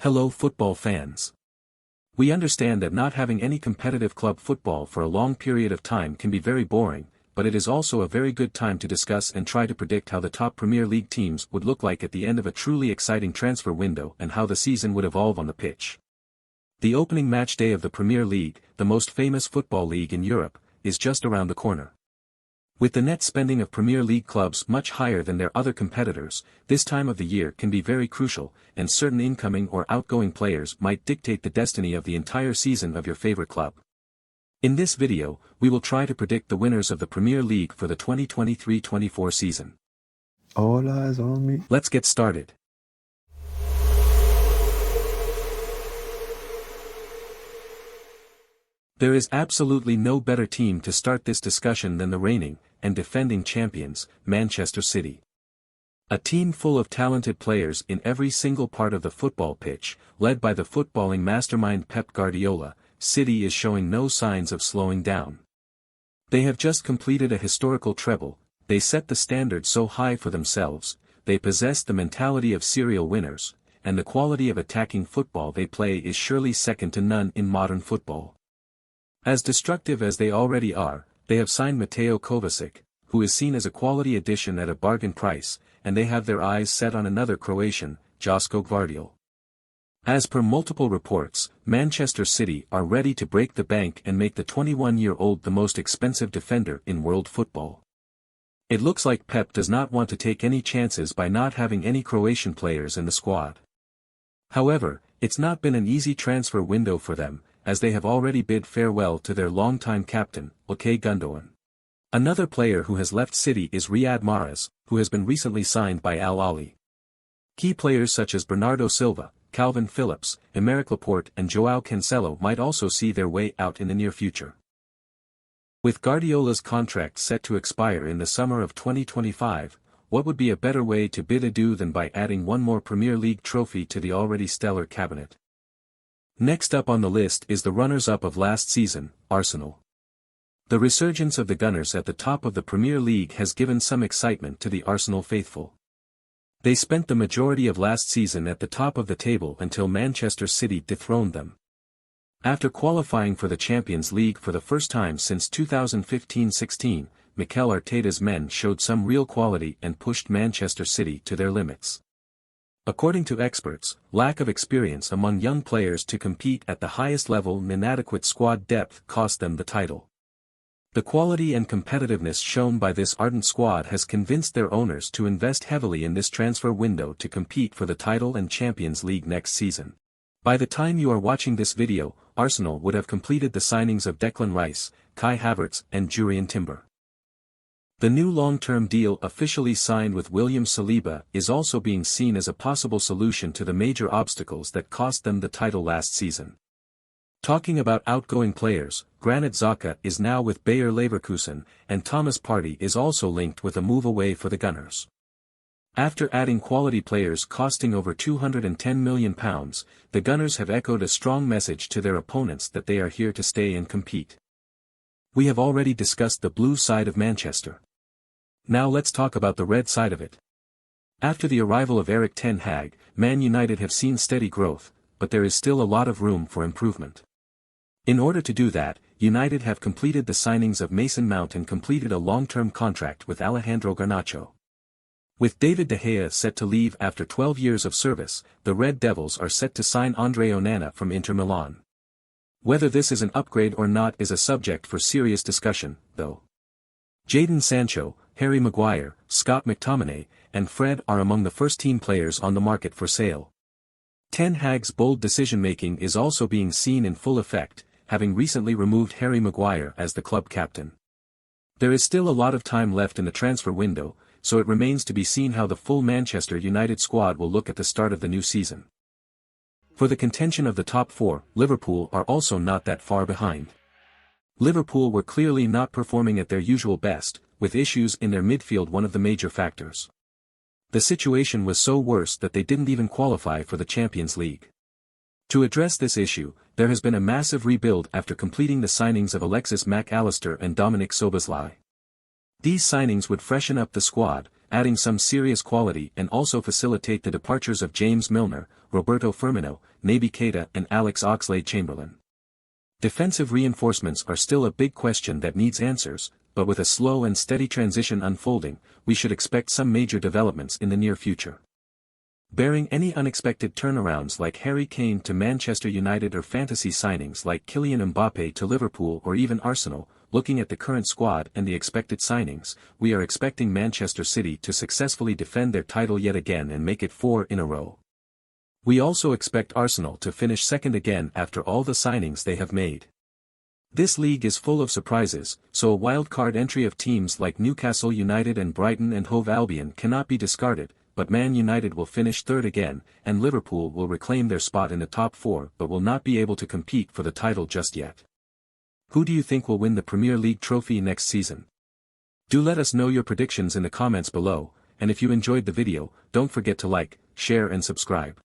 Hello football fans. We understand that not having any competitive club football for a long period of time can be very boring, but it is also a very good time to discuss and try to predict how the top Premier League teams would look like at the end of a truly exciting transfer window and how the season would evolve on the pitch. The opening match day of the Premier League, the most famous football league in Europe, is just around the corner. With the net spending of Premier League clubs much higher than their other competitors, this time of the year can be very crucial, and certain incoming or outgoing players might dictate the destiny of the entire season of your favorite club. In this video, we will try to predict the winners of the Premier League for the 2023-24 season. All eyes on me. Let's get started. There is absolutely no better team to start this discussion than the reigning and defending champions, Manchester City. A team full of talented players in every single part of the football pitch, led by the footballing mastermind Pep Guardiola, City is showing no signs of slowing down. They have just completed a historical treble, they set the standard so high for themselves, they possess the mentality of serial winners, and the quality of attacking football they play is surely second to none in modern football. As destructive as they already are, they have signed Mateo Kovacic, who is seen as a quality addition at a bargain price, and they have their eyes set on another Croatian, Josko Gvardiol. As per multiple reports, Manchester City are ready to break the bank and make the 21-year-old the most expensive defender in world football. It looks like Pep does not want to take any chances by not having any Croatian players in the squad. However, it's not been an easy transfer window for them, as they have already bid farewell to their longtime captain, Ilkay Gundogan. Another player who has left City is Riyad Mahrez, who has been recently signed by Al Ahly. Key players such as Bernardo Silva, Calvin Phillips, Aymeric Laporte and Joao Cancelo might also see their way out in the near future. With Guardiola's contract set to expire in the summer of 2025, what would be a better way to bid adieu than by adding one more Premier League trophy to the already stellar cabinet? Next up on the list is the runners-up of last season, Arsenal. The resurgence of the Gunners at the top of the Premier League has given some excitement to the Arsenal faithful. They spent the majority of last season at the top of the table until Manchester City dethroned them. After qualifying for the Champions League for the first time since 2015-16, Mikel Arteta's men showed some real quality and pushed Manchester City to their limits. According to experts, lack of experience among young players to compete at the highest level and inadequate squad depth cost them the title. The quality and competitiveness shown by this ardent squad has convinced their owners to invest heavily in this transfer window to compete for the title and Champions League next season. By the time you are watching this video, Arsenal would have completed the signings of Declan Rice, Kai Havertz and Jurrien Timber. The new long-term deal officially signed with William Saliba is also being seen as a possible solution to the major obstacles that cost them the title last season. Talking about outgoing players, Granit Xhaka is now with Bayer Leverkusen, and Thomas Partey is also linked with a move away for the Gunners. After adding quality players costing over £210 million, the Gunners have echoed a strong message to their opponents that they are here to stay and compete. We have already discussed the blue side of Manchester. Now let's talk about the red side of it. After the arrival of Erik ten Hag, Man United have seen steady growth, but there is still a lot of room for improvement. In order to do that, United have completed the signings of Mason Mount and completed a long-term contract with Alejandro Garnacho. With David De Gea set to leave after 12 years of service, the Red Devils are set to sign Andre Onana from Inter Milan. Whether this is an upgrade or not is a subject for serious discussion, though. Jadon Sancho, Harry Maguire, Scott McTominay, and Fred are among the first-team players on the market for sale. Ten Hag's bold decision-making is also being seen in full effect, having recently removed Harry Maguire as the club captain. There is still a lot of time left in the transfer window, so it remains to be seen how the full Manchester United squad will look at the start of the new season. For the contention of the top four, Liverpool are also not that far behind. Liverpool were clearly not performing at their usual best, with issues in their midfield one of the major factors. The situation was so worse that they didn't even qualify for the Champions League. To address this issue, there has been a massive rebuild after completing the signings of Alexis Mac Allister and Dominic Szoboszlai. These signings would freshen up the squad, adding some serious quality and also facilitate the departures of James Milner, Roberto Firmino, Naby Keita and Alex Oxlade-Chamberlain. Defensive reinforcements are still a big question that needs answers, but with a slow and steady transition unfolding, we should expect some major developments in the near future. Barring any unexpected turnarounds like Harry Kane to Manchester United or fantasy signings like Kylian Mbappe to Liverpool or even Arsenal, looking at the current squad and the expected signings, we are expecting Manchester City to successfully defend their title yet again and make it 4 in a row. We also expect Arsenal to finish second again after all the signings they have made. This league is full of surprises, so a wild-card entry of teams like Newcastle United and Brighton and Hove Albion cannot be discarded, but Man United will finish third again, and Liverpool will reclaim their spot in the top 4 but will not be able to compete for the title just yet. Who do you think will win the Premier League trophy next season? Do let us know your predictions in the comments below, and if you enjoyed the video, don't forget to like, share and subscribe.